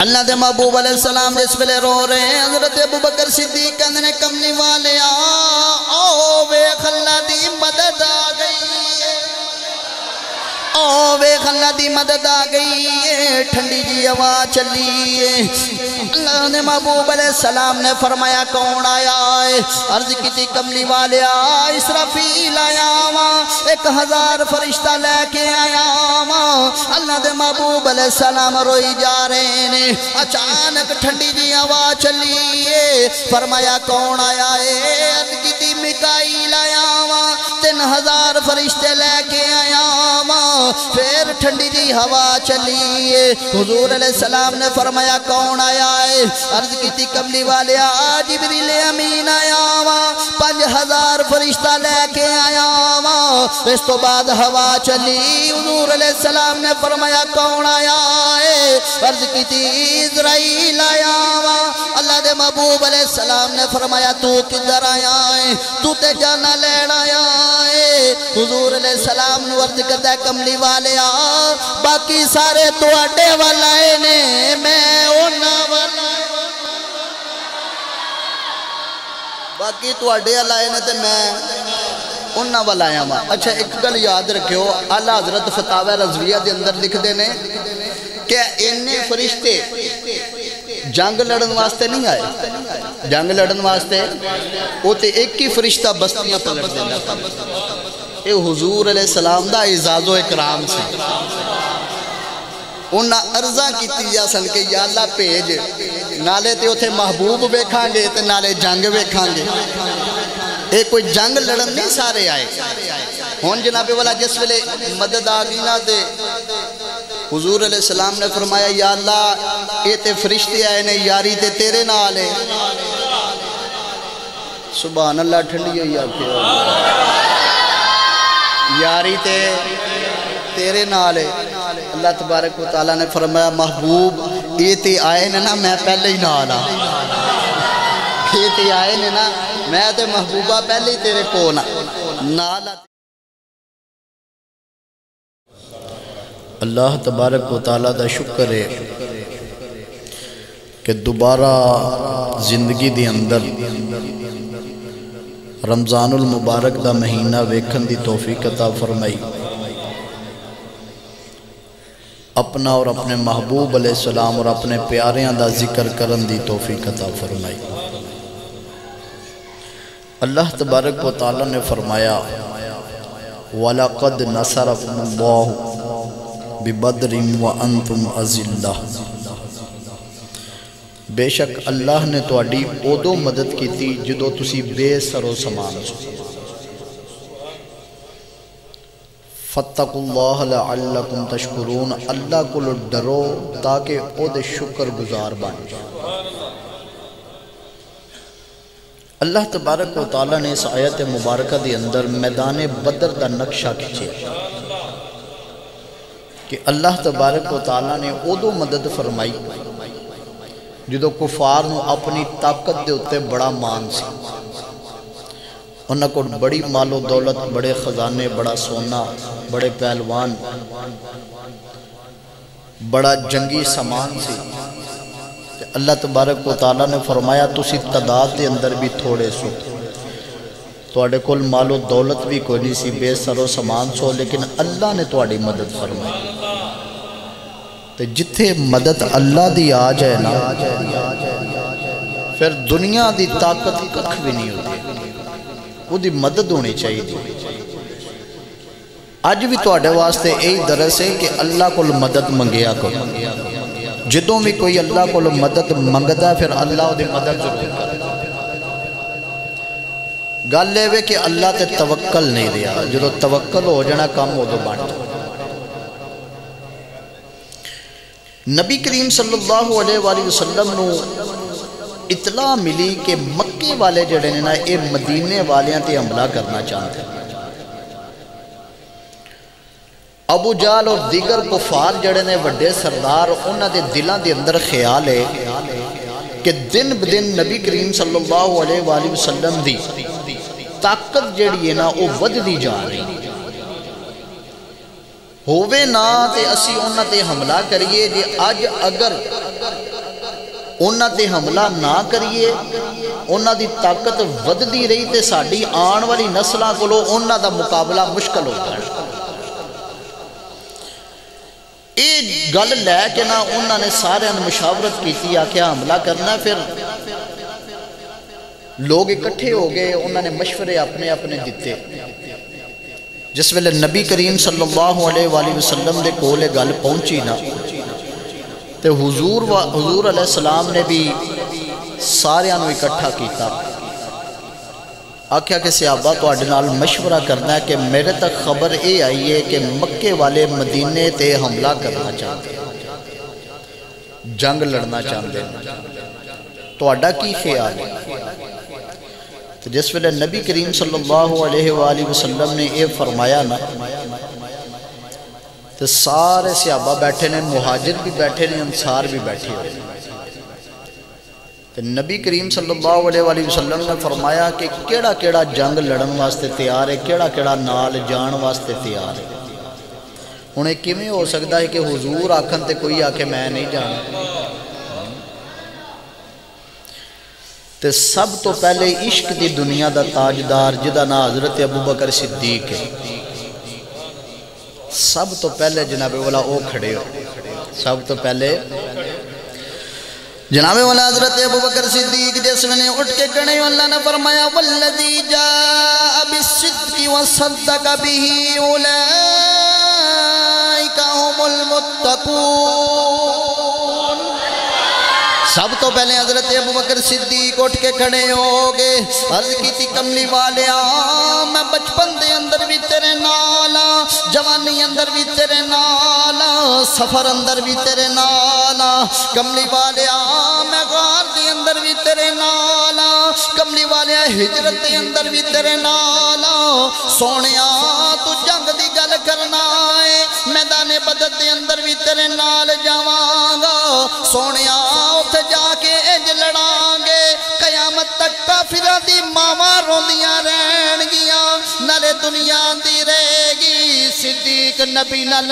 اللہ دے محبوب علیہ السلام جس ویلے رو رہے ہیں حضرت ابوبکر صدیق کہندے نے کملی والے آؤ ویکھ اللہ دی مدد آ گئی او ویکھ اللہ دی مدد آ گئی ہے ٹھنڈی جی ہوا چلی ہے اللہ نے محبوب علیہ السلام نے فرمایا کون آیا ہے عرض کی تھی کملی والے اسرافیل آیا وہاں 1000 فرشتہ لے کے آیا وہاں اللہ دے محبوب علیہ السلام روئی جا رہے ہیں اچانک ٹھنڈی جی ہوا چلی ہے فرمایا کون آیا ہے عرض کی تھی میکائیل آیا وہاں 3000 فرشتے لے کے آیا وہاں پھر ٹھنڈی جی ہوا چلی ہے حضور علیہ السلام نے فرمایا کون آیا ہے عرض کی تھی کملی والے جبریل امین آیا وہاں 5000 فرشتہ لے کے آیا وہاں اس تو بعد ہوا چلی حضور علیہ السلام نے فرمایا کون آیا ہے عرض کی تھی اسرائیل آیا وہاں اللہ دے محبوب علیہ السلام نے فرمایا تو کدھر آیا ہے تو تے جانا لیڑ آیا ہے حضور علیہ السلام نے عرض کرتا ہے کملی والے باقی سارے تو اڈے والائے نے میں اونا والائے باقی تو اڈے والائے نے تے میں اونا والائے ہاں اچھا ایک گل یاد رکھو اعلیٰ حضرت فتاوی رضویہ دے اندر لکھ دینے کہ انہیں فرشتے جنگ لڑن واسطے نہیں آئے جنگ لڑن واسطے وہ تے ایک ہی فرشتہ بستیاں پلٹ دینا تھا اے حضور علیہ السلام دا اعزاز و اکرام سے انہاں عرضہ کی تیجا سن کے یا اللہ پیج نالے تے اتھے محبوب بیکھاں گے تے نالے جنگ بیکھاں گے اے کوئی جنگ لڑن نہیں سارے آئے ہون جناب والا جس ویلے مدد آگینا دے حضور علیہ السلام نے فرمایا یا اللہ اے تے فرشتے آئے نے یاری تے تیرے نالے سبحان اللہ ٹھنڈی ہوئی آکے یاری تے تیرے نالے اللہ تبارک و تعالیٰ نے فرمایا محبوب یہ تے آئے نے نا میں پہلے ہی نالا یہ تے آئے نے نا میں تے محبوبہ پہلے ہی تیرے کو نالا اللہ تبارک و تعالیٰ دا شکر ہے کہ دوبارہ زندگی دی اندر رمضان المبارک دا مہینہ ویکھن دی توفیق عطا فرمائی اپنا اور اپنے محبوب علیہ السلام اور اپنے پیاریاں دا ذکر کرن دی توفیق عطا فرمائی اللہ تبارک و تعالیٰ نے فرمایا وَلَقَدْ نَصَرَكُمُ اللَّهُ بِبَدْرٍ وَأَنْتُمْ أَذِلَّةٌ بے شک اللہ نے تواڈی اودو مدد کی تھی جدو تسی بے سر و سامان سو فَاتَّقُوا اللَّهَ لَعَلَّكُمْ تَشْكُرُونَ اللہ کو ڈرو تاکہ او دے شکر گزار بن جائے اللہ تبارک و تعالیٰ نے اس آیت مبارکہ دی اندر میدان بدر دا نقشہ کھچے کہ اللہ تبارک و تعالیٰ نے اودو مدد فرمائی جدو کفار نو اپنی طاقت دے ہوتے بڑا مان سی انہاں کو بڑی مال و دولت بڑے خزانے بڑا سونا بڑے پہلوان بڑا جنگی سامان سی اللہ تبارک و تعالیٰ نے فرمایا تسی تعداد دے اندر بھی تھوڑے سو تواڈے کول مال و دولت بھی کوئی نہیں سی بے سر و سامان سو لیکن اللہ نے تواڈی مدد فرمائی تو جتھے مدد اللہ دی آ جائے نا پھر دنیا دی طاقت ککھ بھی نہیں ہوتی وہ دی مدد ہونی چاہیے آج بھی تواڈے واسطے یہی درس ہے کہ اللہ کو مدد منگیا کرو جدوں بھی کوئی اللہ کو مدد منگتا ہے پھر اللہ دی مدد ضرور کرتا گل یہ کہ اللہ تے توکل نہیں دیا جدو توکل ہو جانا کام ہو تو بن جائے نبی کریم صلی اللہ علیہ وآلہ وسلم نو اطلاع ملی کہ مکے والے جڑے نے نا اے مدینے والیاں تے حملہ کرنا چاہتے ہیں ابو جال اور دیگر کفار جڑے نے وڈے سردار انہاں دے دلاں دے اندر خیال ہے کہ دن بدن نبی کریم صلی اللہ علیہ وآلہ وسلم دی طاقت جڑی ہے نا وہ ودھدی جا رہی ہووے نا تے اسی انہاں تے حملہ کریے جے اج اگر انہاں تے حملہ نہ کریے، انہاں دی طاقت وددی رہی تے ساڈی آن والی نسلاں کولوں انہاں دا مقابلہ مشکل ہو جائے۔ یہ گل لے کے نا انہوں نے سارے مشاورت کی آکھیا حملہ کرنا، پھر لوگ اکٹھے ہو گئے، انہوں نے مشورے اپنے اپنے دیتے۔ جس ویلے نبی کریم صلی اللہ علیہ وآلہ وسلم دے کولے گل پہنچی نا تے حضور علیہ السلام نے بھی سارے انہوں اکٹھا کیتا، آکھیا کہ صحابہ تو اڈنال مشورہ کرنا ہے کہ میرے تک خبر اے آئی ہے کہ مکے والے مدینے تے حملہ کرنا چاہتے ہیں، جنگ لڑنا چاہتے ہیں، تو اڈا کی خیال ہے؟ تو جس ویلے نبی کریم صلی اللہ علیہ وآلہ وسلم نے یہ فرمایا نا تو سارے صحابہ بیٹھے نے، مہاجر بھی بیٹھے نے، انصار بھی بیٹھے ہوئے۔ تو نبی کریم صلی اللہ علیہ وآلہ وسلم نے فرمایا کہ کیڑا کیڑا جنگ لڑن واسطے تیار ہے، کیڑا کیڑا نال جان واسطے تیار ہے۔ انہیں کیویں ہو سکتا ہے کہ حضور آکھن تے کوئی آکھے میں نہیں جانا؟ تے سب تو پہلے عشق دی دنیا دا تاجدار جدا نا حضرت ابوبکر صدیق ہے، سب تو پہلے جناب والا او کھڑے ہو، سب تو پہلے جناب والا حضرت ابوبکر صدیق جس میں اٹھ کے کھڑے ہو، اللہ نے فرمایا والذی جاء بالصدق وصدق به اولئک هم المتقون۔ سب تو پہلے حضرت ابوبکر صدیق اٹھ کے کھڑے ہو گئے، عرض کی تھی کملی والیا میں بچپن دے اندر بھی تیرے نالا، جوانی اندر بھی تیرے نالا، سفر اندر بھی تیرے نالا، کملی والیا میں غار دے اندر بھی تیرے نالا، کملی والیا ہجرت دے اندر بھی تیرے نالا، سونیا تو جنگ دی گل کرنا ہے، میدان بدر دے اندر بھی تیرے نال جاواں گا، سونیا اتھے جا کے اج لڑاں گے، قیامت تک کافرہ دی ماما روندیاں رہن گیاں، نالے دنیا دی رہے گی۔ صدیق نبی نال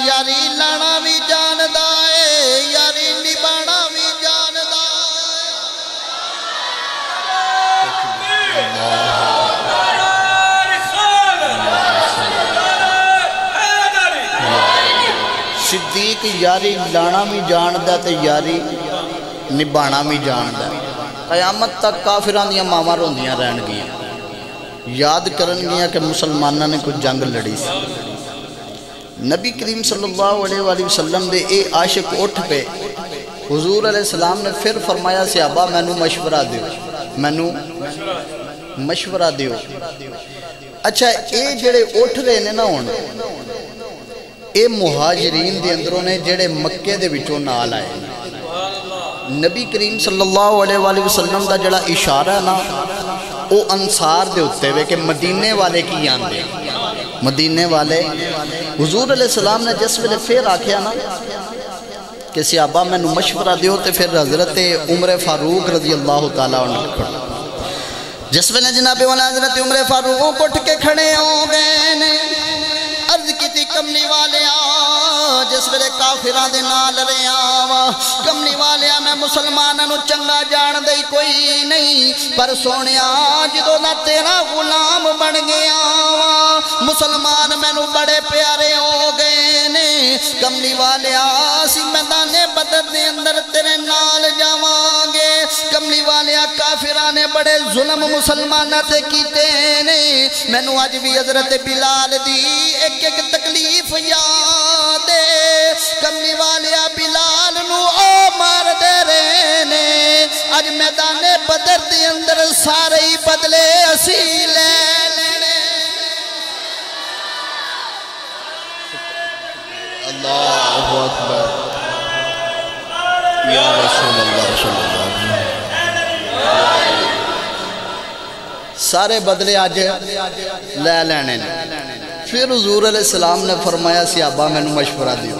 یاری لانا بھی جاندہ ہے، یاری نبانا بھی جاندہ ہے۔ صدیق یاری لانا بھی جاندہ تے یاری نبانا بھی جاندہ ہے۔ قیامت تک کافران دیا ماما روندیاں رہن گیا، یاد کرن گیا کہ مسلمانہ نے کچھ جنگ لڑی سی۔ نبی کریم صلی اللہ علیہ وآلہ وسلم دے اے عاشق اٹھ پہ حضور علیہ السلام نے پھر فرمایا صحابہ مینو مشورہ دیو، مینو مشورہ دیو۔ اچھا اے جڑے اٹھ رہے نے نا ہون اے مہاجرین دے اندروں نے جڑے مکے دے وچوں نال آئے، نبی کریم صلی اللہ علیہ وآلہ وسلم دا جڑا اشارہ ہے نا او انصار دے ہوتے ہوئے کہ مدینے والے کی آندے، مدینے والے۔ حضور علیہ السلام نے جس ویلے پھر آکھیا نا کہ صحابہ میں نو مشورہ دیو تے پھر حضرت عمر فاروق رضی اللہ تعالیٰ عنہ کھڑا، جس ویلے جناب والا حضرت عمر فاروق اٹھ کے کھڑے ہو گئے نے، عرض کی تھی کملی والے جس ویلے کافران دے نال رہے آوا، کملی والے میں مسلمانوں چنگا جان دے کوئی نہیں، پر سونیا جدو نہ تیرا غلام بن گیا مسلمان میں نو بڑے پیارے ہو گئے نے، کملی والے سی میدان بدر دے اندر تیرے نال جاواں گے، کملی والے کافران نے بڑے ظلم مسلمانہ تے کیتے نے، میں نو آج بھی حضرت بلال دی ایک ایک تکلیف یاد ہے، کملی والے بلال نو او مار دے رہے نے، آج میدان بدر دے اندر سارے ہی بدلے اسی لے لینے۔ اللہ اکبر یا رسول اللہ صلی اللہ علیہ وسلم، سارے بدلے آج لے لینے نے۔ پھر حضور علیہ السلام نے فرمایا صحابہ میں نو مشورہ دیو،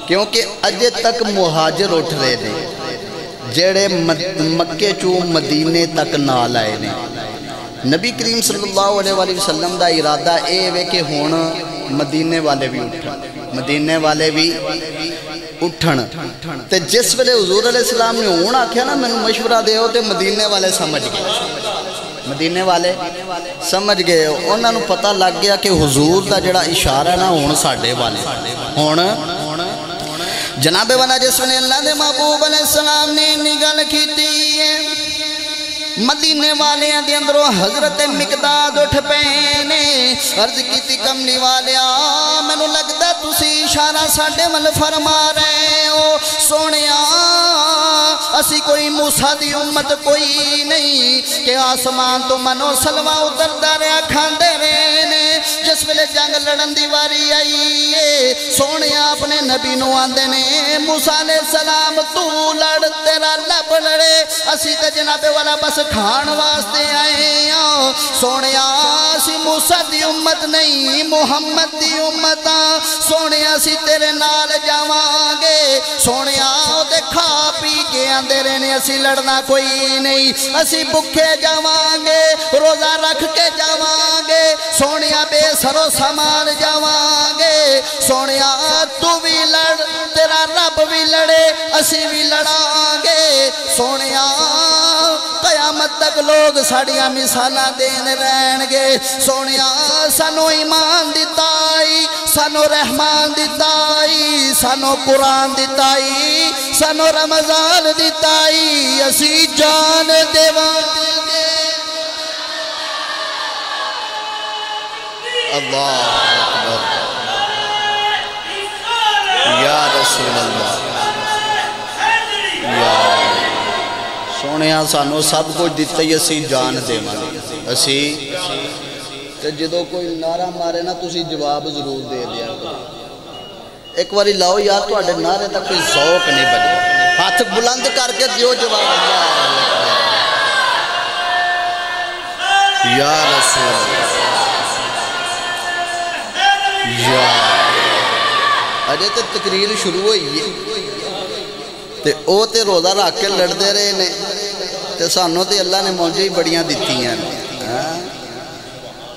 کیونکہ اجے تک مہاجر اٹھ رہے تھے جڑے مکے چوں مدینے تک نال آئے نے، نبی کریم صلی اللہ علیہ وآلہ وسلم دا ارادہ اے وے کہ ہون مدینے والے بھی اٹھا، مدینے والے بھی اٹھن تے جس ویلے حضور علیہ السلام نے ہون آکھیا نا میں مشورہ دیو تے مدینے والے سمجھ گئے مدینے والے سمجھ گئے انہاں نوں پتہ لگ گیا کہ حضور دا جڑا اشارہ ہے نا ہون ساڈے والے ہون جناب والا جس نے اللہ دے محبوب علیہ السلام نے نگل کیتی ہے مدینے والے دے اندروں حضرت مقداد اٹھ پینے عرض کیتی کملی والیا مینوں لگدا تسی اشارہ ساڈے ول فرما رہے ہو سونیا اسی کوئی موسیٰ دی امت کوئی نہیں کہ آسمان تو منو سلوہ اتردا رہیا کھاندے رہے نے جس ویلے جنگ لڑن دی واری آئی ہے سونیا اپنے نبی نو آندے نے موسیٰ علیہ السلام تو لڑ تیرا لب لڑے اسی تے جناب والا بس کھان واسطے آئے ہیں سونیا اسی موسیٰ دی امت نہیں محمد دی امت سونیا اسی تیرے نال جاوانگے سونیا دے کھا پی کے آندے رہنے اسی لڑنا کوئی نہیں اسی بکھے جاوانگے روزہ رکھ کے جاوانگے سونیا بے سرو سامان جاوانگے سونیا تو بھی لڑ تیرا رب بھی لڑے اسی بھی لڑانگے سونیا قیامت تک لوگ ساڑیاں مثالہ دین رہنگے سونیا سانو ایمان دیتائی سانو رحمان دیتائی سانو قرآن دیتائی سانو رمضان دیتائی اسی جان دیوان دل دے اللہ اکبر یا رسول اللہ یا سونیا سانو سب کچھ دیتا ہی اسی جان دے مانے اسی تے جدو کوئی نعرہ مارے نا تسی جواب ضرور دے دیا ایک باری لاؤ یار تو اڈے نعرے تک کوئی ذوق نہیں بجے ہاتھ بلند کر کے دیو جواب یا رسول اللہ یا اجے تے تقریر شروع ہوئی ہے تے او تے روزہ رکھ کے لڑ دے رہے نے تے سانوں تے اللہ نے موجے ہی بڑیاں دیتی ہیں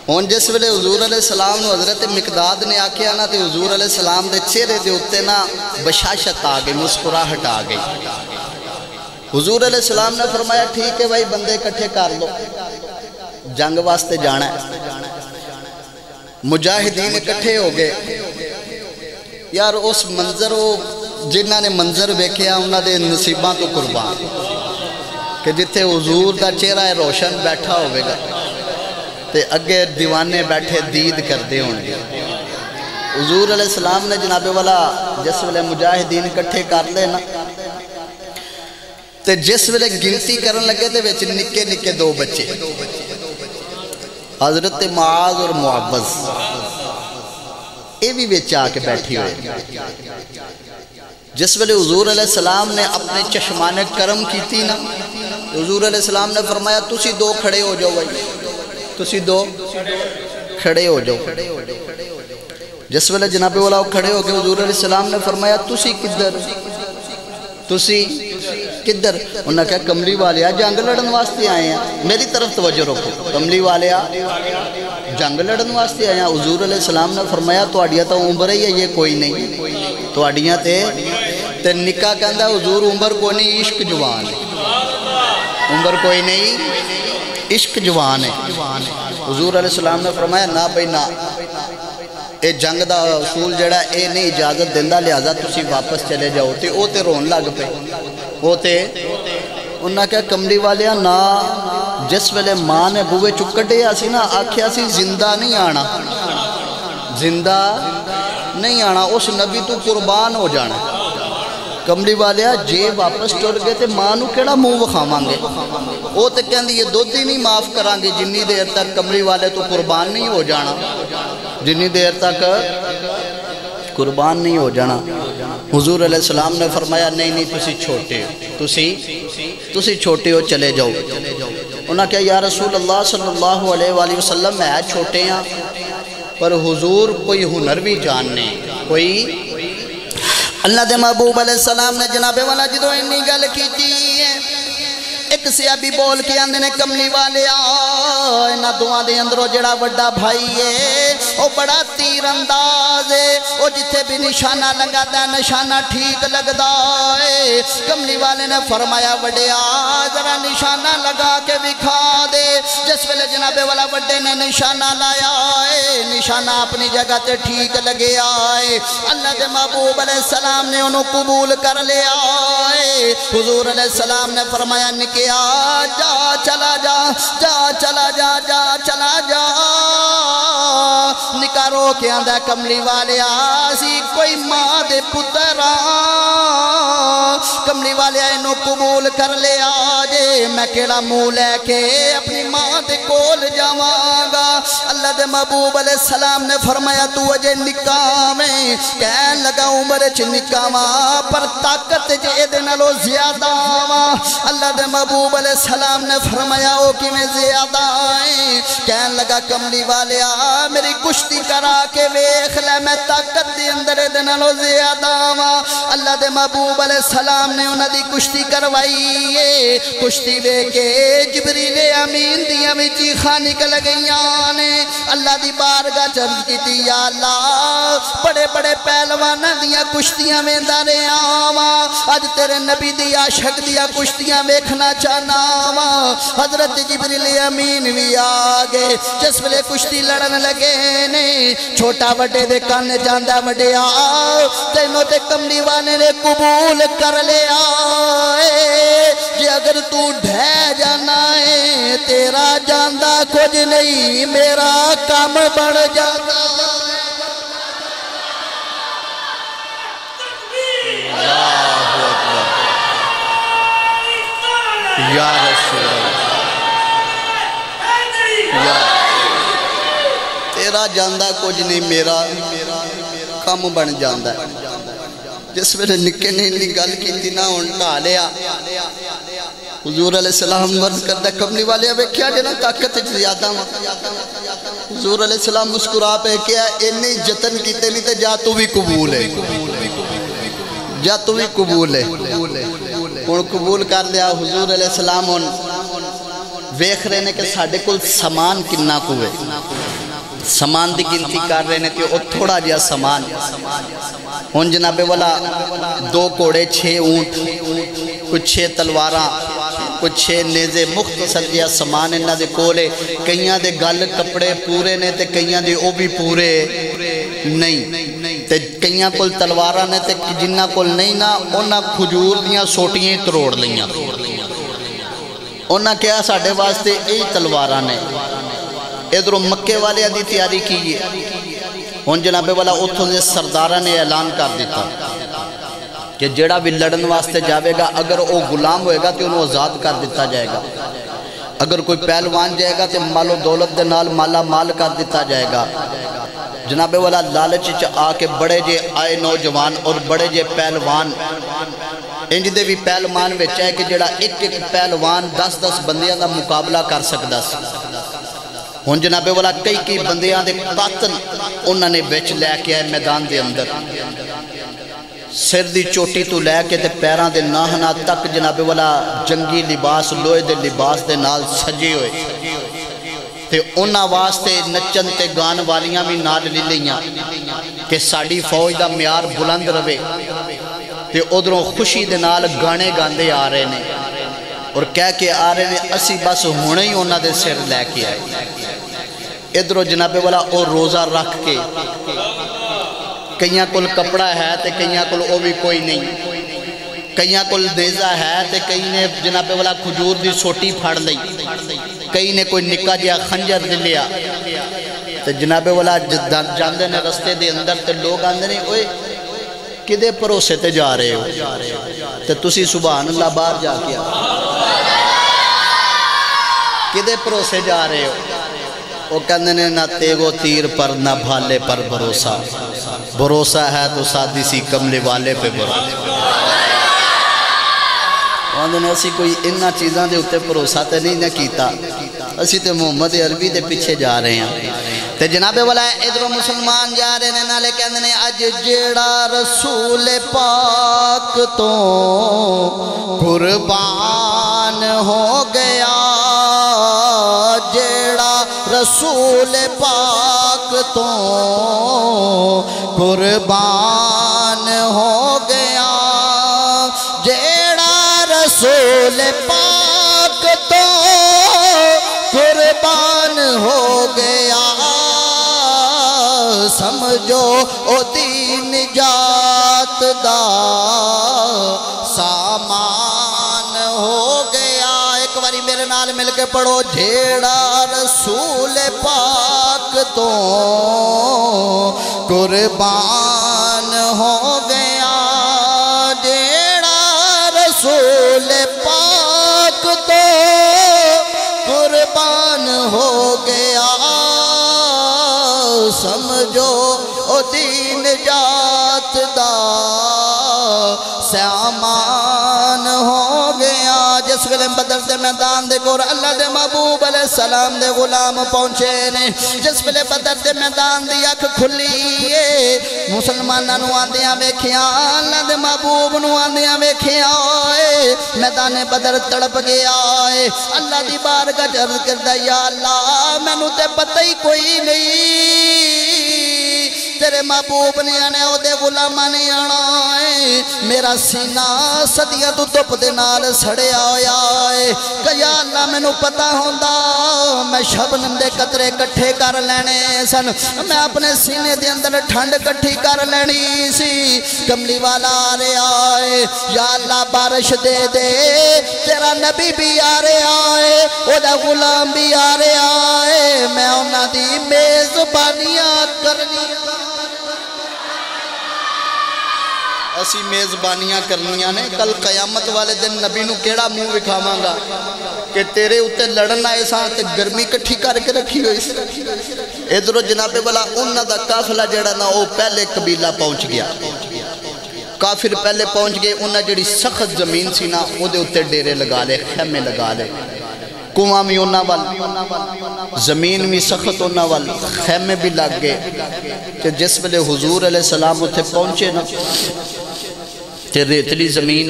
ہون جس ویلے حضور علیہ السلام نو حضرت مقداد نے آکھیا نا تے حضور علیہ السلام دے چہرے دے اتے نا بشاشت آ گئی مسکراہٹ آ گئی حضور علیہ السلام نے فرمایا ٹھیک ہے بھائی بندے اکٹھے کر لو جنگ واسطے جانا ہے مجاہدین اکٹھے ہو گئے یار اس منظر جنہ نے منظر ویکھیا انہاں دے نصیباں تو قربان کہ جتھے حضور دا چہرہ روشن بیٹھا ہوئے گا تے اگے دیوانے بیٹھے دید کر دے ہوں گے حضور علیہ السلام نے جناب والا جس ویلے مجاہدین اکٹھے کر لے نا تے جس ویلے گنتی کرن لگے تے وچ نکے نکے دو بچے حضرت معاذ اور معوذ اے بھی وچ آ کے بیٹھی ہوئے جس ویلے حضور علیہ السلام نے اپنے چشمان کرم کی تھی نا حضور علیہ السلام نے فرمایا تسی دو کھڑے ہو جاؤ بھائی تسی دو کھڑے ہو جاؤ جس ویلے جناب والا کھڑے ہو کے حضور علیہ السلام نے فرمایا تسی کدھر تسی کدھر انہوں نے کہا کملی والیا جنگ لڑن واسطے آئے ہیں میری طرف توجہ رکھو کملی والیا جنگ لڑن واسطے آئے ہیں حضور علیہ السلام نے فرمایا تو آڈیا تو عمر ہی ہے یہ کوئی نہیں تو آڈیاں تے نکاح کہندہ حضور عمر کوئی نہیں عشق جوان ہے عمر کوئی نہیں عشق جوان ہے حضور علیہ السلام نے فرمایا نا بھئی نا اے جنگ دا اصول جڑا اے نہیں اجازت دیندہ لہذا تسی واپس چلے جاؤ تے او تے رون لگ پہ او تے انہوں نے کہا کملی والیا نا جس ویلے ماں نے بوے چکڑے آسی نا آکھیا سی زندہ نہیں آنا زندہ نہیں آنا اس نبی تو قربان ہو جانا کملی والیا جے واپس ٹر گئے تے ماں نو کیڑا منہ وکھاواں گے او تے کہندی یہ دودھ ہی نہیں معاف کران گے جنی دیر تک کملی والے تو قربان نہیں ہو جانا جنی دیر تک قربان نہیں ہو جانا حضور علیہ السلام نے فرمایا نہیں تسی چھوٹے ہو تسی چھوٹے ہو چلے جاؤ انہوں نے کہا یا رسول اللہ صلی اللہ علیہ وآلہ وسلم میں چھوٹے ہیں پر حضور کوئی ہنر بھی جاننے کوئی اللہ دے محبوب علیہ السلام نے جناب والا جدو انی گل کیتی ہے ایک صحابی بول کے آندے نے کملی والے آئے نا دعا دے اندروں جڑا وڈا بھائی ہے وہ بڑا تیر انداز ہے، وہ جتھے بھی نشانہ لگاتا ہے نشانہ ٹھیک لگتا ہے۔ کملی والے نے فرمایا وڈیا ذرا نشانہ لگا کے دکھا دے۔ جس ویلے جناب والا وڈے نے نشانہ لایا ہے، نشانہ اپنی جگہ تے ٹھیک لگے آئے، اللہ دے محبوب علیہ السلام نے انہوں قبول کر لیا ہے۔ حضور علیہ السلام نے فرمایا نکیا جا چلا جا، جا چلا جا، جا چلا جا۔ نکا رو کے آندھا کملی والے آسی کوئی ماں دے پتران، کملی والے انہوں قبول کر لے آجے، میں کیڑا منہ لے کے اپنی ماں دے کول جاواں گا۔ اللہ دے محبوب علیہ السلام نے فرمایا تو اجے نکاح میں، کہن لگا عمر چ نکاح ماں پر طاقت جے دنالو زیادہ ماں۔ اللہ دے محبوب علیہ السلام نے فرمایا او کی میں زیادہ آئیں، کہن لگا کملی والے میری کشتی کرا کے ویخ لے میں طاقت دی اندر دنالو زیادہ ماں۔ اللہ دے محبوب علیہ السلام نے انہاں دی کشتی کروائی ہے، کشتی دے کے جبریل امین دیاں میں چیخاں نکل گئیاں نے۔ اللہ دی بارگاہ چرز کی تھی یا اللہ بڑے بڑے پہلوانہ دیاں کشتیاں میں دارے آواں، آج تیرے نبی دی عاشق دیا کشتیاں ویکھنا چاہنا آواں۔ حضرت جبریل امین بھی آگے جس ویلے کشتی لڑن لگے نے، چھوٹا وڈے دے کان جاندہ وڈے آؤ تینوں تے کملی والے نے قبول کر لے آئے، جی اگر تو ڈھے جانا ہے تیرا جاندہ کچھ نہیں میرا کام بڑھ جاتا۔ یا رسول اللہ، تیرا جاندہ کچھ نہیں میرا کم بن جاندہ ہے۔ جس ویلے نکے نے انہی گل کی تھی نہ انٹا لیا، حضور علیہ السلام مرض کردہ کملی والے ابے کیا جنا طاقت زیادہ ہوں۔ حضور علیہ السلام مسکرا پہ کیا انہی جتن کیتے نہیں تے جا تو بھی قبول ہے، جا تو بھی قبول ہے۔ ان قبول کر لیا حضور علیہ السلام ان ویخ رہے نے کہ ساڑھے کل سامان کننا کوئے، سامان دی گنتی کر رہے نے کہ وہ تھوڑا جیا سامان، ان جناب والا 2 کوڑے 6 اونٹ کچھ 6 تلواراں کچھ 6 نیزے مختصر جیا سامان انہاں دے کولے، کئیاں دے گل کپڑے پورے نے تے کئیاں دے او بھی پورے نہیں تے کئیاں کول تلواراں نے تے جنہ کول نہیں نا انہاں کھجور دیاں سوٹیاں تروڑ لیاں، انہاں کیا ساڑھے واسطے ای تلواراں نے۔ ادھر مکے والے دی تیاری کیجئے، ان جناب والا اتھوں نے سردارہ نے اعلان کر دیتا کہ جڑا بھی لڑن واسطے جاوے گا اگر وہ غلام ہوئے گا تو انہوں آزاد کر دیتا جائے گا، اگر کوئی پہلوان جائے گا تو مال و دولت دے نال مالا مال کر دیتا جائے گا۔ جناب والا لالچ آ کے بڑے جے آئے نوجوان اور بڑے جے پہلوان، انج دے بھی پہلوان وچ ہے کہ جڑا ایک پہلوان 10 بندیاں دا مقابلہ کر سکدا سی۔ ہن جناب والا کئی بندیاں دے قاتل انہاں نے وچ لے کے آئے میدان دے اندر، سر دی چوٹی تو لے کے تے پیراں دے ناہنا تک جناب والا جنگی لباس لوہے دے لباس دے نال سجے ہوئے تے انہاں واسطے نچن تے گان والیاں بھی نال لے لیاں کہ ساڑی فوج دا معیار بلند رہے تے ادھروں خوشی دے نال گانے گاندے آ رہے نے اور کہہ کے آ رہے نے اسی بس ہونے ہی انہاں دے سر لے کے آئے۔ ادھروں جناب والا او روزہ رکھ کے کئیاں کل کپڑا ہے تے کئیاں کل او بھی کوئی نہیں، کئیاں کل نیزہ ہے تے کئی نے جناب والا کھجور دی سوٹی پھڑ لئی، کئی نے کوئی نکا جیا خنجر دے لیا تے جناب والا جاندے نے رستے دے اندر تے لوگ آندے نے اوئے کدے پروسے تے جا رہے ہو تے تسی سبحان اللہ باہر جا کے کدے پروسے جا رہے ہو؟ وہ کہنے نے نہ تیگو تیر پر نہ بھالے پر بھروسہ، بھروسہ ہے تو سادی سی کملے والے پہ بھروسہ۔ وہاں نے اسی کوئی انہا چیزاں دے اتے بھروسہ تے نہیں نہ کیتا، اسی تے محمد عربی دے پیچھے جا رہے ہیں تے جناب والا ادھر مسلمان جا رہے ہیں نالے کہنے نے اج جیڑا رسول پاک تو قربان ہو گیا، جیڑا رسول پاک تو قربان ہو گیا جیڑا رسول پاک تو قربان ہو گیا سمجھو او دین نجات دا سامان ہو گیا ایک باری میرے نال مل کے پڑھو جیڑا رسول پاک تو قربان ہو گیا جیڑا رسول پاک تو قربان ہو گیا سمجھو او دین نجات دا سامان ہو گیا جس ویلے بدر دے میدان دے کور اللہ دے محبوب علیہ السلام دے غلام پہنچے نے جس ویلے بدر دے میدان دی اکھ کھلی ہے مسلماناں نو آندیاں ویکھیاں اللہ دے محبوب نو آندیاں ویکھیاں میدان بدر تڑپ گیا ہے اللہ دی بارگاہ عرض کردا یا اللہ مینوں تے پتہ ہی کوئی نہیں تیرے محبوب نے آنے او دے غلامہ نے آنا ہے میرا سینہ صدیاں تو دپ دے نال سڑے آیا ہے کہ یا اللہ میں نو پتا ہوندہ میں شبنم دے قطرے کٹھے کر لینے سن میں اپنے سینے دے اندر ٹھنڈ کٹھی کر لینی سی کملی والا آ رہے آئے یا اللہ بارش دے دے تیرا نبی بھی آ رہے آئے او دا غلام بھی آ رہے آئے میں انہاں دی میزبانیاں کرنی اسی میزبانیاں کرنیاں نے کل قیامت والے دن نبی نو کیڑا منہ وکھاواں گا کہ تیرے اُتے لڑن آئے ساں تے گرمی کٹھی کر کے رکھی ہوئی سی ادھرو جناب والا انہاں دا قافلہ جڑا نا او پہلے قبیلہ پہنچ گیا کافر پہلے پہنچ گئے انہاں جڑی سخت زمین سی نا او دے اُتے ڈیرے لگا لے خیمے لگا لے کنواں بھی انہاں وال زمین بھی سخت انہاں وال خیمے بھی لگ گئے کہ جس ویلے حضور علیہ السلام اتھے پہنچے نا تے ریتلی زمین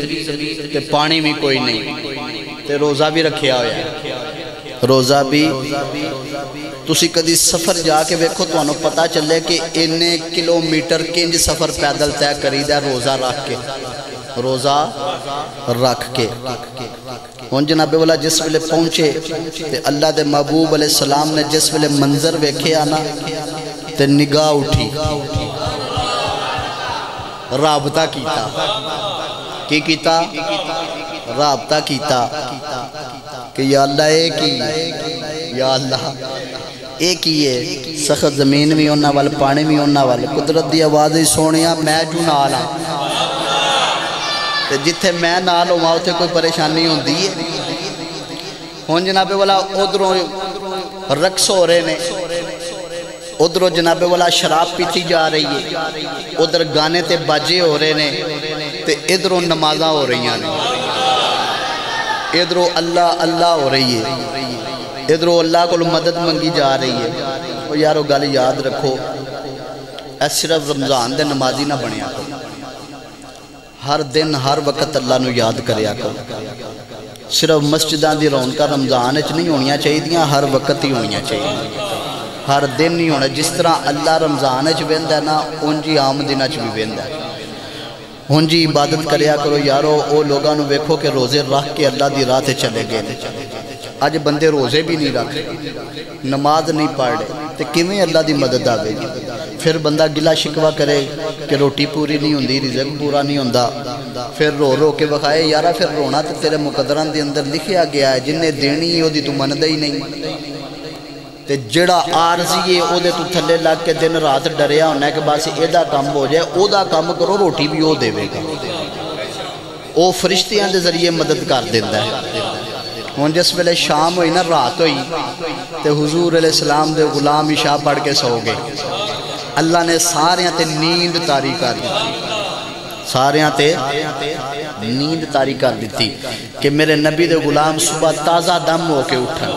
تے پانی بھی کوئی نہیں تے روزہ بھی رکھیا ہویا ہے روزہ بھی تسی کدی سفر جا کے ویکھو تو انہوں پتا چلے کہ انہیں کلومیٹر کنج سفر پیدل طے کرید ہے روزہ رکھ کے ہون جناب والا جس ویلے پہنچے تے اللہ دے محبوب علیہ السلام نے جس ویلے منظر ویکھے آنا تے نگاہ اٹھی رابطہ کیتا کی کیتا رابطہ کیتا کہ یا اللہ ایک ہی یا اللہ ایک ہی ہے سخت زمین بھی ہونا وال پانے بھی ہونا وال قدرت دی آواز ہی سونیاں میں جو نال ہاں جتھے میں نال ہوں وہاں اتھے کوئی پریشانی ہوں دی ہے ہون جناب والا ادھروں رقص ہو رہے نے ادھروں جناب والا شراب پیتی جا رہی ہے ادھر گانے تے باجے ہو رہے نے تے ادھروں نمازاں ہو رہی ہیں ادھروں اللہ اللہ ہو رہی ہے ادھروں اللہ کو مدد منگی جا رہی ہے اور یارو گل یاد رکھو ایس صرف رمضان دے نمازی نہ بنیا کرو ہر دن ہر وقت اللہ نو یاد کریا کرو صرف مسجدان دی رونقاں رمضان اچ نہیں ہونیاں چاہیے دیاں ہر وقت ہی ہونیاں چاہیے ہر دن نہیں ہونا جس طرح اللہ رمضان اچ ویندہ ہے نا ان جی عام دن اچ بھی ویندہ ہے ان جی عبادت کریا کرو یارو او لوگاں نو ویکھو کہ روزے رکھ کے اللہ دی راہ تے چلے گئے آج بندے روزے بھی نہیں رکھ نماز نہیں پڑھ رہے تے کیویں اللہ دی مدد آوے گی پھر بندہ گلا شکوا کرے کہ روٹی پوری نہیں ہوندی رزق پورا نہیں ہوندا پھر رو رو کے بخائے یارا پھر رونا تے تیرے مقدران دے اندر لکھیا گیا ہے جن نے دینی ہے او دی تو مندہ ہی نہیں تے جڑا عارضی ہے او دے تو تھلے لگ کے دن رات ڈریا ہونا ہے کہ بس ایدہ کام ہو جائے او دا کام کرو روٹی بھی او دے گا او فرشتیاں دے ذریعے مدد کر دیندہ ہے ہون جس ویلے شام ہوئی نا رات ہوئی تے حضور علیہ السلام دے غلام عشاء پڑھ کے سو گئے اللہ نے ساریاں تے نیند تاری کر دیتی ساریاں تے نیند تاری کر دیتی کہ میرے نبی دے غلام صبح تازہ دم ہو کے اٹھا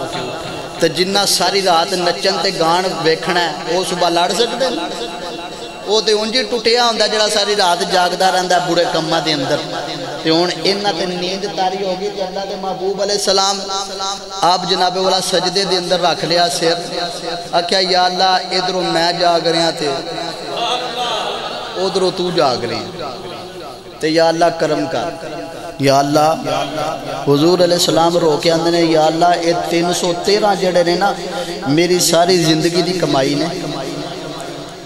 تے جنہ ساری رات نچن تے گان ویکھنا ہے وہ صبح لڑ سکتے وہ تے انجی ٹوٹیا ہوندہ جڑا ساری رات جاگدہ رہندہ بڑے کمہ دے اندر تے ہن انہاں تے نیند تاری ہو گئی تے اللہ دے محبوب علیہ السلام آپ جناب والا سجدے دے اندر رکھ لیا سر آکھیا یا اللہ ادھروں میں جاگ رہا تے ادھروں تو جاگ رہا تے یا اللہ کرم کر یا اللہ حضور علیہ السلام رو کے اندر یا اللہ اے 313 جڑے نے نا میری ساری زندگی دی کمائی نے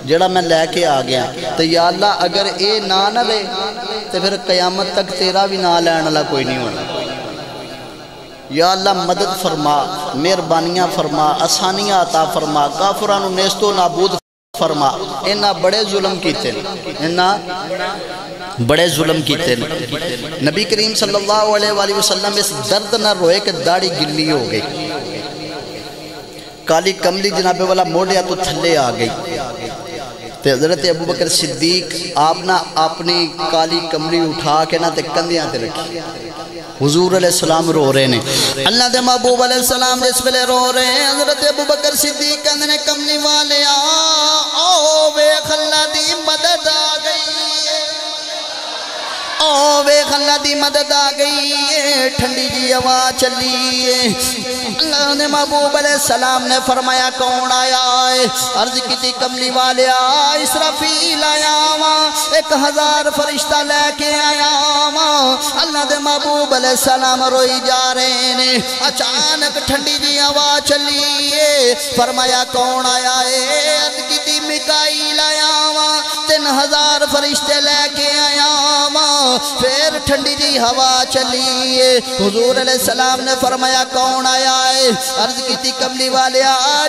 جڑا میں لے کے آ گیا تو یا اللہ اگر اے نہ لے تو پھر قیامت تک تیرا بھی نہ لین والا کوئی نہیں ہونا یا اللہ مدد فرما مہربانیاں فرما آسانیاں عطا فرما کافرانو نیست و نابود فرما انہاں بڑے ظلم کیتے انہاں بڑے ظلم کیتے نبی کریم صلی اللہ علیہ وآلہ وسلم اس درد نہ روئے کہ داڑھی گلی ہو گئی کالی کملی جناب والا موڑیا تو تھلے آ گئی تے حضرت ابوبکر صدیق آپ نہ اپنی کالی کملی اٹھا کے نہ تے کندیاں تے رکھی حضور علیہ السلام رو رہے نے اللہ دے محبوب علیہ السلام جس ویلے رو رہے ہیں حضرت ابوبکر صدیق کہندے کملی والے آؤ ویکھ اللہ دی مدد آ گئی او ویکھ اللہ دی مدد آ گئی ہے ٹھنڈی جی ہوا چلی ہے اللہ نے محبوب علیہ السلام نے فرمایا کون آیا ہے عرض کی تھی کملی والے اسرافیل آیا وہاں 1000 فرشتہ لے کے آیا وہاں اللہ دے محبوب علیہ السلام روئی جا رہے نے اچانک ٹھنڈی جی ہوا چلی ہے فرمایا کون آیا ہے عرض کی تھی میکائیل آیا وہاں 3000 فرشتے لے کے آیا وہاں پھر ٹھنڈی جی ہوا چلی ہے حضور علیہ السلام نے فرمایا کون آیا ہے عرض کی تھی کملی والے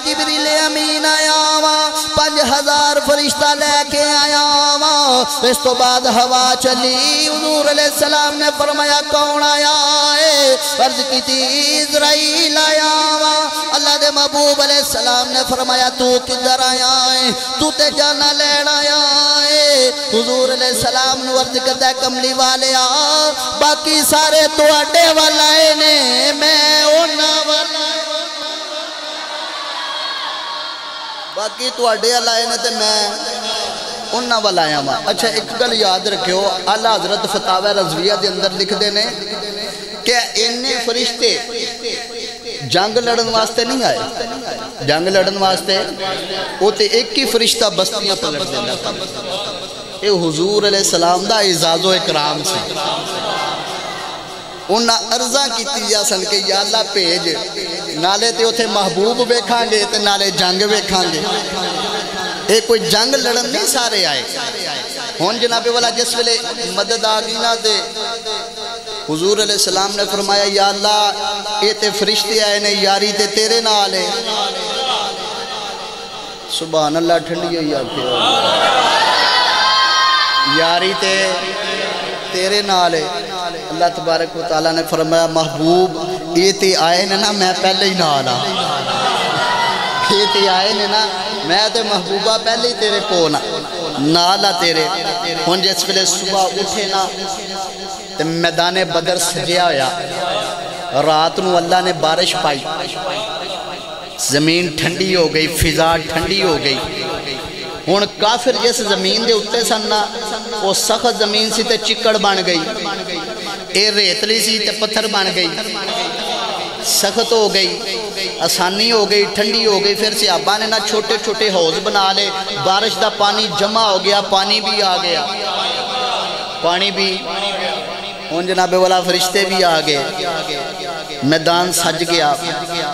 جبریل امین آیا وہاں 5000 فرشتہ لے کے آیا وہاں اس تو بعد ہوا چلی حضور علیہ السلام نے فرمایا کون آیا ہے عرض کی تھی اسرائیل آیا وہاں اللہ دے محبوب علیہ السلام نے فرمایا تو کدھر آیا ہے تو تے جانا لینا آیا ہے حضور علیہ السلام نے عرض کرتا ہے کملی والے باقی سارے تو اڈے والائے نے میں اونا والائے باقی تو اڈے والائے نے تے میں اونا والائے ہاں اچھا ایک گل یاد رکھو اعلیٰ حضرت فتاوی رضویہ دے اندر لکھ دینے کہ انہیں فرشتے جنگ لڑن واسطے نہیں آئے جنگ لڑن واسطے وہ تے ایک ہی فرشتہ بستیاں پلٹ دینا تھا اے حضور علیہ السلام دا اعزاز و اکرام سے انہاں عرضہ کی تیجا سن کے یا اللہ پیج نالے تے اتھے محبوب بیکھاں گے تے نالے جنگ بیکھاں گے اے کوئی جنگ لڑن نہیں سارے آئے ہون جناب والا جس ویلے مدد آگینا دے حضور علیہ السلام نے فرمایا یا اللہ اے تے فرشتے آئے نے یاری تے تیرے نالے سبحان اللہ ٹھنڈی ہوئی آکھے یاری تے تیرے نالے اللہ تبارک و تعالیٰ نے فرمایا محبوب یہ تے آئے نے نا میں پہلے ہی نالا یہ تے آئے نے نا میں تے محبوبہ پہلے ہی تیرے کو نالا تیرے ہون جس ویلے صبح اٹھے نا تے میدان بدر سجیا ہویا رات نو اللہ نے بارش پائی زمین ٹھنڈی ہو گئی فضا ٹھنڈی ہو گئی ہون کافر جس زمین دے اٹھتے سننا وہ سخت زمین سی تے چکڑ بن گئی اے ریتلی سی تے پتھر بن گئی سخت ہو گئی آسانی ہو گئی ٹھنڈی ہو گئی پھر صحابہ نے نا چھوٹے چھوٹے حوض بنا لے بارش دا پانی جمع ہو گیا پانی بھی آ گیا پانی بھی ہون جناب والا فرشتے بھی آ گئے میدان سج گیا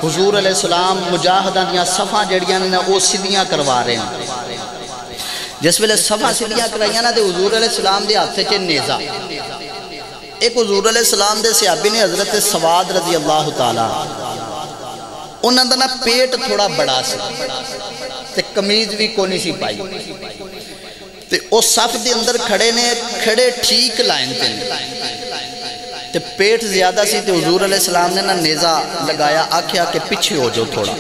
حضور علیہ السلام مجاہدان دیا صفحہ جڑیاں نے وہ سیدھیاں کروا رہے ہیں جس ویلے صفحہ سیدھیاں کرائیاں نا دے حضور علیہ السلام دے ہاتھ سے نیزہ ایک حضور علیہ السلام دے صحابی نے حضرت سواد رضی اللہ تعالیٰ انہاں دا نا پیٹ تھوڑا بڑا سی تے قمیض بھی کونی سی پائی تے او صف دے اندر کھڑے نے کھڑے ٹھیک لائن تے تے پیٹ زیادہ سی تے حضور علیہ السلام نے نا نیزہ لگایا آکھیا کہ پیچھے ہو جو تھوڑا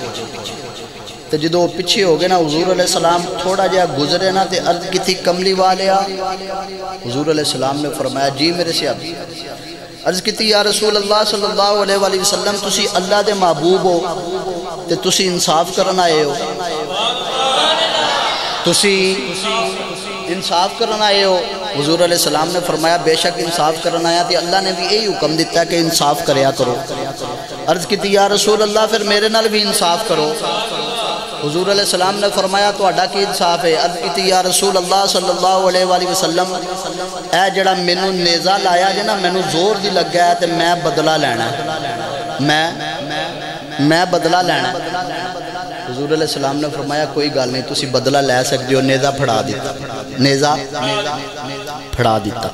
تے جدو وہ پیچھے ہو گئے نا حضور علیہ السلام تھوڑا جا گزرے نا تے عرض کی تھی کملی والیا حضور علیہ السلام نے فرمایا جی میرے صحابی عرض کی تھی یا رسول اللہ صلی اللہ علیہ وآلہ وسلم تسی اللہ دے محبوب ہو تے تسی انصاف کرنا آئے ہو تسی انصاف کرنا آئے ہو؟ حضور علیہ السلام نے فرمایا بے شک انصاف کرنا آیا تھی، اللہ نے بھی یہی حکم دیتا ہے کہ انصاف کریا کرو۔ عرض کی تھی یا رسول اللہ پھر میرے نال بھی انصاف کرو۔ حضور علیہ السلام نے فرمایا تو اڈا کی انصاف ہے؟ عرض کی تھی یا رسول اللہ صلی اللہ علیہ وآلہ وسلم اے جڑا مینوں نیزہ لایا جے نا مینوں زور دی لگ گیا ہے تے میں بدلہ لینا ہے، میں بدلہ لینا ہے۔ حضور علیہ السلام نے فرمایا کوئی گل نہیں تسی بدلہ لے سکتے ہو، نیزہ پھڑا دیتا، نیزہ پھڑا دیتا۔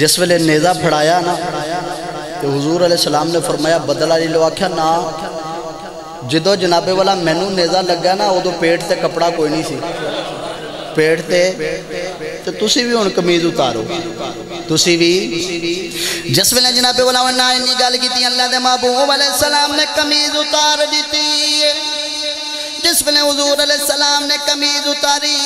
جس ویلے نیزہ پھڑایا نا تو حضور علیہ السلام نے فرمایا بدلہ لے لو، آکھیا نا جدو جناب والا مینوں نیزہ لگا نا ادو پیٹ تے کپڑا کوئی نہیں سی، پیٹ تے تسی بھی ہن قمیض اتارو، تسی بھی۔ جس ویلے جناب والا انی گل کیتی اللہ دے محبوب علیہ السلام نے قمیض اتار دیتی۔ جس ویلے حضور علیہ السلام نے قمیض اتاری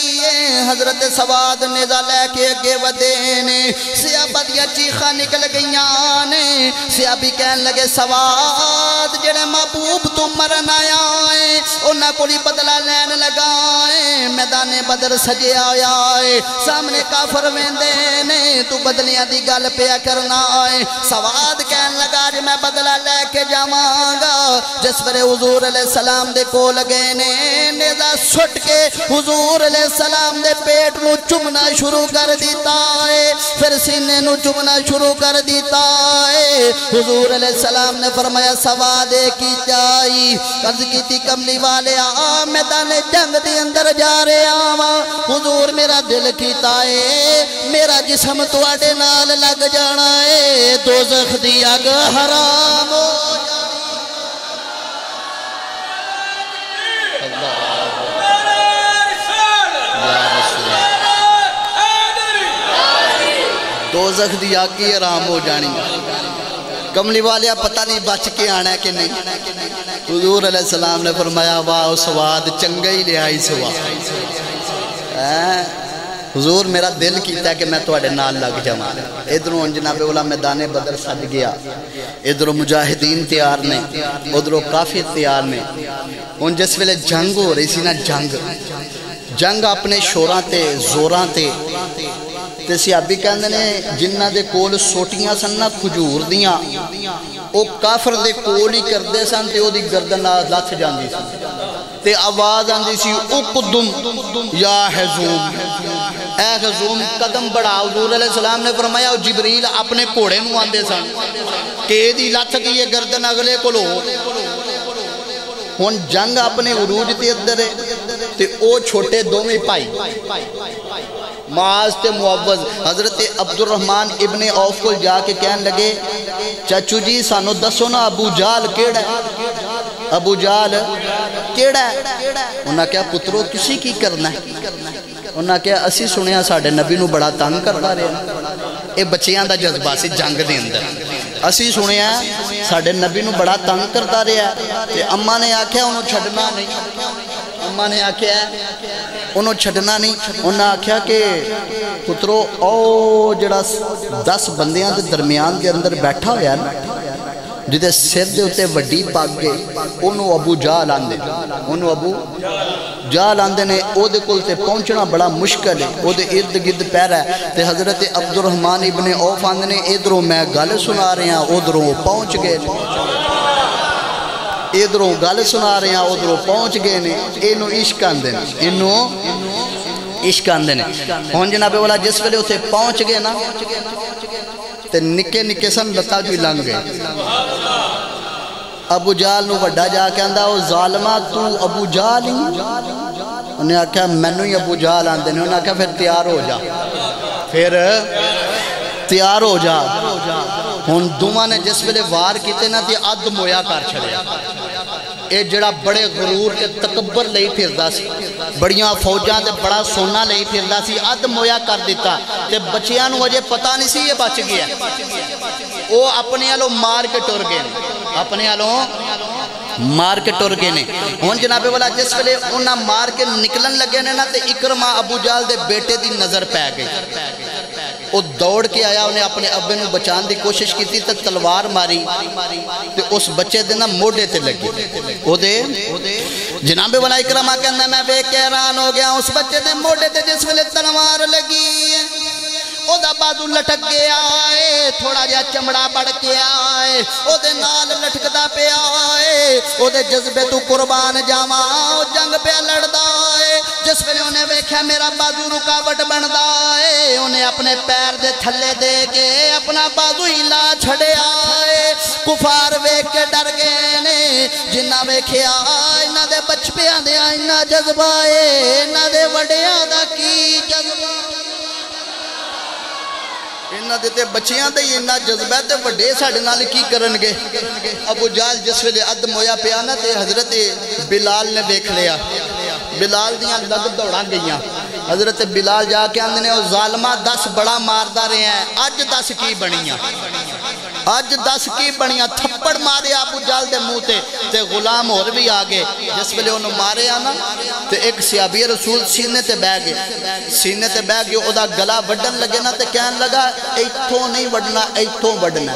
حضرت سواد نیزہ لے کے اگے ودے نے، صحابہ دیا چیخاں نکل گئیاں نے، صحابی کہن لگے سواد جڑے محبوب تو مرن آیا ہے انہاں کولی بدلہ لین لگا ہے، میدان بدر سجے آیا ہے، سامنے کافر ویندے نے، تو بدلیاں دی گل پیا کرنا ہے۔ سواد کہن لگا جے میں بدلہ لے کے جاواں گا۔ جس پر حضور علیہ السلام دے کول گئے نے نیزہ سٹ کے حضور علیہ السلام دے پیٹ نو چمنا شروع کر دیتا ہے، پھر سینے نو چمنا شروع کر دیتا ہے۔ حضور علیہ السلام نے فرمایا سوادے کی جائی، عرض کی تھی کملی والے میدان جنگ دی اندر جا رہے آواں، حضور میرا دل کیتا ہے میرا جسم تواڈے نال لگ جانا ہے، دوزخ دی اگ حرام ہو جانا۔ دوزخ دی آگ کی حرام ہو جانی۔ کملی والیا پتہ نہیں بچ کے آنا ہے کہ نہیں۔ حضور علیہ السلام نے فرمایا واہ سواد چنگا ہی لے آئی سواد۔ حضور میرا دل کیتا ہے کہ میں تواڈے نال لگ جاواں۔ ادھروں جناب والا میدان بدر سج گیا، ادھروں مجاہدین تیار نے، ادھروں کافر تیار نے۔ ان جس ویلے جنگ ہو رہی سی نا، جنگ اپنے شوراں تے زوراں تے صحابی کہندے نے جنہ دے کول سوٹیاں سن نا کھجور دیاں او کافر دے کول ہی کردے سن تے او دی گردن لتھ جاندی سی تے آواز آندی سی اقدم یا حزوم، اے حزوم قدم بڑھا۔ حضور علیہ السلام نے فرمایا او جبریل اپنے گھوڑے نو آندے سن کہ دی لتھ کی یہ گردن اگلے کولو۔ ہن جنگ اپنے عروج تے اندر ہے تے او چھوٹے دوویں بھائی معاذ تے معوذ حضرت عبد الرحمن ابن عوف کو جا کے کہن لگے چاچو جی سانو دسو نا ابو جال کیڑا ہے، ابو جال کیڑا ہے؟ انہاں کہا پترو تسی کی کرنا ہے؟ انہاں کہا اسی سنیا ساڑھے نبی نو بڑا تنگ کرتا رہے، اے بچیاں دا جذبہ سی جنگ دے اندر، اسی سنیا ساڑھے نبی نو بڑا تنگ کرتا رہے تے اماں نے آکھیا انہوں چھڑنا نہیں، اماں نے آکھیا انہوں چھڑنا نہیں۔ انہاں آکھیا کہ پترو او جڑا 10 بندیاں دے درمیان دے اندر بیٹھا ہویا نا جدے سر دے ہوتے وڈی پاک گئے انہوں ابو جال آندے، انہوں ابو جال آندے نے، او دے کل تے پہنچنا بڑا مشکل ہے، او دے ارد گرد پیرا ہے تے حضرت عبد الرحمن ابن عوف آندے نے ادھروں میں گل سنا رہے ہیں ادھروں پہنچ گئے، ادھروں گل سنا رہے ہیں ادھروں پہنچ گئے نے، انہوں عشق آندے نے، انہوں عشق آندے نے۔ ہون جناب والا جس ویلے اسے پہنچ گئے نا تے نکے نکے سن لتا جو لنگ گئے۔ ابو جال نو وڈا جا کے آندہ او ظالمہ تو ابو جال ہی؟ انہیں آکھا مینو ہی ابو جال آندے نے، انہیں آکھا پھر تیار ہو جا، پھر تیار ہو جا۔ ہون دوما نے جس ویلے وار کیتے نا تے اد مویا کر چھڑیا، اے جڑا بڑے غرور کے تکبر لئی پھردا سی، بڑیاں فوجاں تے بڑا سونا لئی پھردا سی، اد مویا کر دیتا تے بچیاں نو اجے پتہ نہیں سی یہ بچ گیا، او اپنے آلوں مار کے ٹر گئے، اپنے آلوں مار کے ٹر گئے نے۔ ہون جناب والا جس ویلے انہاں مار کے نکلن لگے نے نا تے اکرمہ ابو جال دے بیٹے دی نظر پہ گئی، او دوڑ کے آیا انہیں اپنے ابے نو بچان دی کوشش کی تھی تو تلوار ماری تو اس بچے دے نا موڑے تے لگی او دے جناب والا اکرامہ کہنا میں بے کہران ہو گیا اس بچے دے موڑے تے جس ویلے تلوار لگی او دا بازو لٹک گیا ہے تھوڑا جا چمڑا بڑھ کے آئے او دے نال لٹکدا پہ آئے او دے جذبے تو قربان جاواں او جنگ پہ لڑدا ہے جس ویلے انہیں ویکھیا میرا بازو رکاوٹ بندا ہے انہیں اپنے پیر دے تھلے دے کے اپنا بازو ہلا چھڑیا ہے کفار ویکھ کے ڈر گئے نے جنہ ویکھیا انہاں دے بچپیاں دے انہاں جذبہ ہے انہاں دے وڈیاں دا کی جذبہ انہاں دیتے بچیاں دے انہاں جذبہ تے وڈے ساڑھے نال کی کرنگے ابو جال جس ویلے عدم ہویا پیانا تے حضرت بلال نے دیکھ لیا بلال دیاں لگ دوڑا گئیاں حضرت بلال جا کے اندنے او ظالمہ 10 بڑا ماردہ رہے ہیں آج 10 کی بنیاں آج 10 کی بنیاں تھپڑ مارے ابو جال دے منہ تے غلام اور بھی آگے جس ویلے انہوں مارے آنا تے ایک صحابی رسول سینے تے بہ گئے او دا گلا وڈن لگے نا تے کہن لگا ایتھوں نہیں وڈنا ایتھوں وڈنا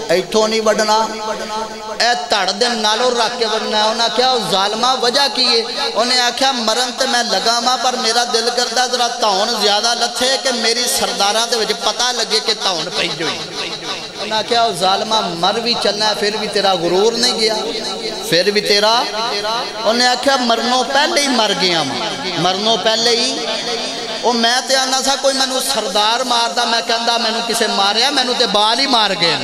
ایتھوں نہیں وڈنا اے تڑ دے نالو رکھ کے وڈنا ہے انہاں کیا ظالمہ وجہ کیے انہیں آکھیا مرن تے میں لگا ماں پر میرا دل کردہ ذرا تاؤن زیادہ لتھے کہ میری سردارہ دے وجہ پتہ لگے کہ تاؤن پہی جوئی انہاں کیا ظالمہ مر بھی چلنا ہے پھر بھی تیرا غرور نہیں گیا پھر بھی تیرا انہیں آکھیا مرنوں پہلے ہی مر گیا مرنوں پہلے ہی او میں تے آنا سا کوئی میں نو سردار ماردہ میں کہندہ میں نو کسے ماریا میں نو تے بال ہی مار گئے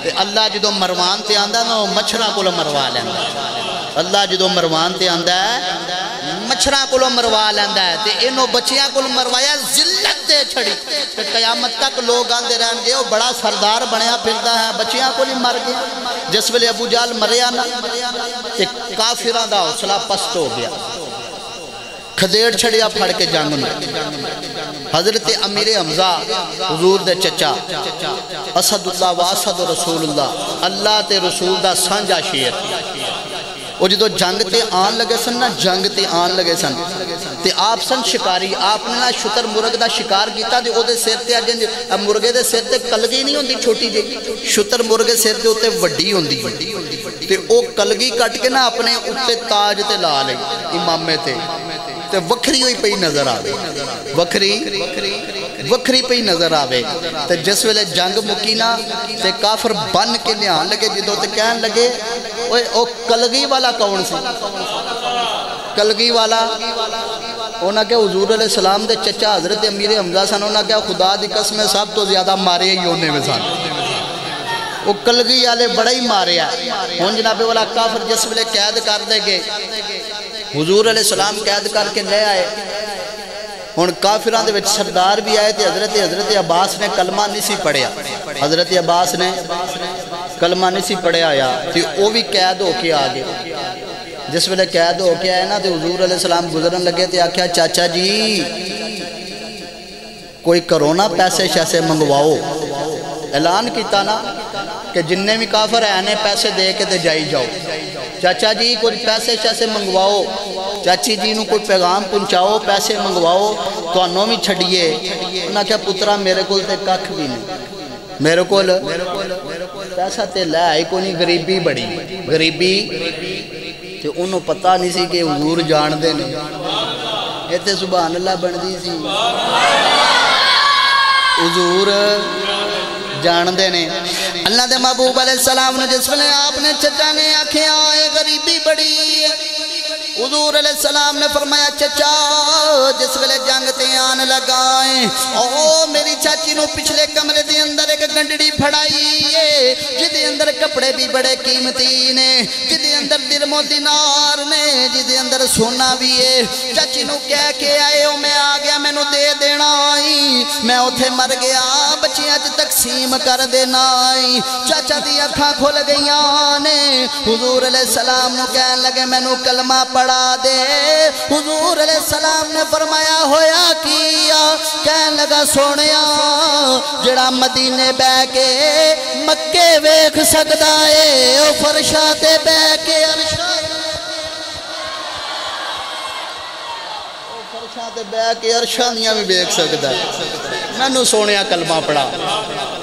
تے اللہ جدو مروان تے آندہ نا مچھرہ کو مروا لیندہ اللہ جدو مروان تے آندہ ہے مچھرہ کو مروا لیندہ ہے تے انہوں بچیاں کو مروایا ذلت دے چھڑی تے قیامت تک لوگ آندے رہن گے وہ بڑا سردار بنیا پھردہ ہے بچیاں کو نہیں مر گیا جس ویلے ابو جال مریا نا تے کافران دا حوصلہ پست ہو گیا کھدیڑ چھڑیا پھڑ کے جنگ میں حضرت امیر حمزہ حضور دے چچا اسد اللہ و اسد رسول اللہ اللہ تے رسول دا سانجا شیر وہ جدو جنگ تے آن لگے سن نا جنگ تے آن لگے سن تے آپ سن شکاری آپ نے نا شتر مرگ دا شکار کیتا دے او دے سیر تے آجن مرگے دے سیر تے کلگی نہیں ہوندی چھوٹی جے شتر مرگے سیر تے ہوتے وڈی ہوندی تے او کلگی کٹ کے نا اپنے اتے تاج تے لا لے امامے تے تے وکھری ہوئی پہی نظر آوے وکھری پہی نظر آوے تے جس ویلے جنگ مکینا تے کافر بن کے نیان لگے جدو تے کہن لگے او کلگی والا کون سی کلگی والا انہاں کیا حضور علیہ السلام دے چچا حضرت امیر حمزہ سن انہاں کیا خدا دی قسم سب تو زیادہ مارے ہی ہونے میں سن وہ کلگی والے بڑا ہی مارے ہیں ہون جناب والا کافر جس ویلے قید کر دے گے حضور علیہ السلام قید کر کے لے آئے ہون کافران دے وچ سردار بھی آئے تھے حضرت عباس نے کلمہ نہیں سی پڑھیا حضرت عباس نے کلمہ نہیں سی پڑھیا آیا تھی وہ بھی قید ہو کے آگے جس ویلے قید ہو کے آئے نا تو حضور علیہ السلام گزرن لگے تھے آکھیا چاچا جی کوئی کرونا پیسے شیسے منگواؤ اعلان کیتا نا کہ جننے بھی کافر آنے پیسے دے کے دے جائی جاؤ چاچا جی کوئی پیسے شیسے منگواؤ چاچی جی نو کوئی پیغام پہنچاؤ پیسے منگواؤ تو انہوں بھی چھڑیے انہاں کیا پترہ میرے کول تے ککھ بھی نہیں میرے کول پیسہ تے لے آئی کو نہیں غریبی بڑی غریبی تے انہوں پتہ نہیں سی کہ حضور جان دے نہیں یہ تے سبحان اللہ بن دی سی حضور جان دے نے اللہ دے محبوب علیہ السلام نے جس ویلے آپ نے چچا نے آنکھیں آئے غریبی بڑی حضور علیہ السلام نے فرمایا چچا جس ویلے جنگ تے آن لگائیں او میری چاچی نو پچھلے کمرے دے اندر ایک گنڈڑی پھڑائی ہے جدے اندر کپڑے بھی بڑے قیمتی نے جدے اندر درم و دینار نے جدے اندر سونا بھی ہے چاچی نو کہہ کے آئے او میں آ گیا میں نو دے دینا آئی میں اتھے مر گیا بچیاں چ تقسیم کر دینا آئی چاچا دی اکھاں کھل گئیاں نے حضور علیہ السلام نو کہن لگے میں نو کلمہ پڑھا دے حضور علیہ السلام نے فرمایا ہویا کیا کہن لگا سونیا جڑا مدینے بے کے مکے ویکھ سکدا ہے او فرشاں تے بے کے عرشاں عرشاں تے بے کے عرشاں دیاں بھی بیک سکتا ہے میں نو سونیا کلمہ پڑھا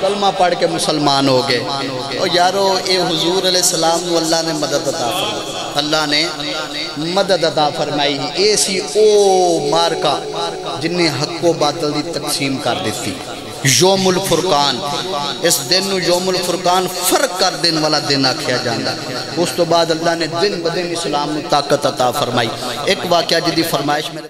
کلمہ پڑھ کے مسلمان ہو گئے اور یارو اے حضور علیہ السلام نو اللہ نے مدد عطا فرمائی اللہ نے مدد عطا فرمائی ایسی او مارکا جن نے حق و باطل دی تقسیم کر دیتی یوم الفرقان اس دن نو یوم الفرقان فرق کر دن والا دن آکھیا جاندہ اس تو بعد اللہ نے دن بدن اسلام نو طاقت عطا فرمائی ایک واقعہ جدی فرمائش میں